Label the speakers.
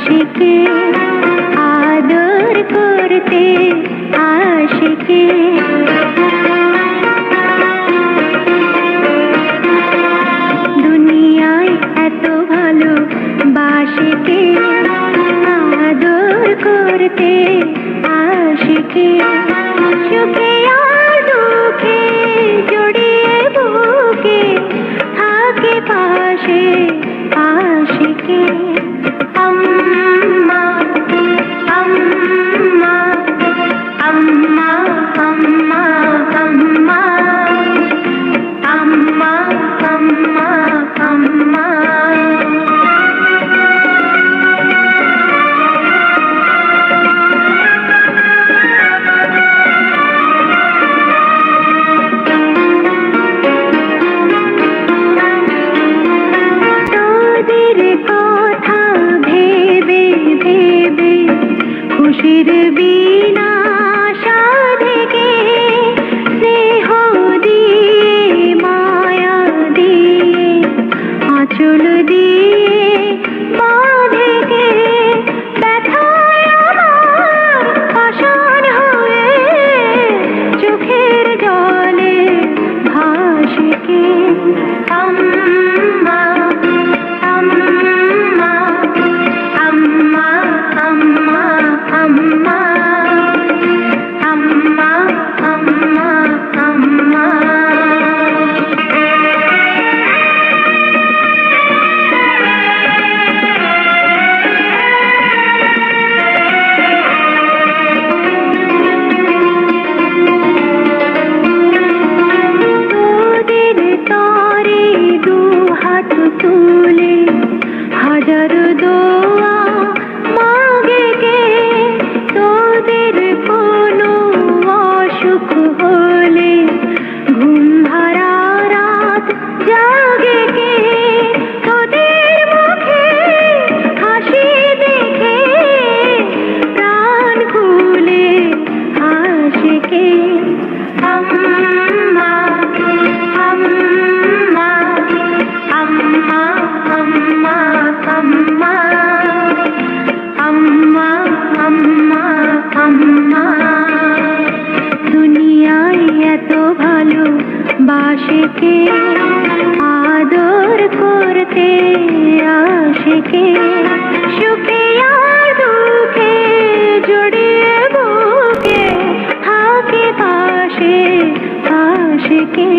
Speaker 1: आशिके आदर करते आशिके दुनियाय एत भालो बाशिके आदर करते आशिके सुखे और दुखे जड़िए बुके थाके पाशे आशिके अम्मा अम्मा अम्मा अम्मा अम्मा अम्मा अम्मा अम्मा खुशिर बीना साधेके स्नेह दिए माया दिए आँचल दिए बाँधेके ব্যথায় আমার পাষাণ হয়ে চোখের জলে ভাসেকে আম্মা আম্মা আম্মা আম্মা अम्मा अम्मा अम्मा अम्मा তোদের তরে দু হাত তুলে হাজার দোয়া মাগে কে তোদের কোনো অসুখ হলে ঘুম ভাড়া রাত জাগে কে তোদের মুখে হাসি দেখে প্রাণ খুলে হাসে কে আম্মা আম্মা আম্মা আম্মা আম্মা अम्मा अम्मा अम्मा दुनियाय एत भालो बाशिके आदर करते आशिके सुखे और दुखे जड़िए बुके थाके पाशे आशिके।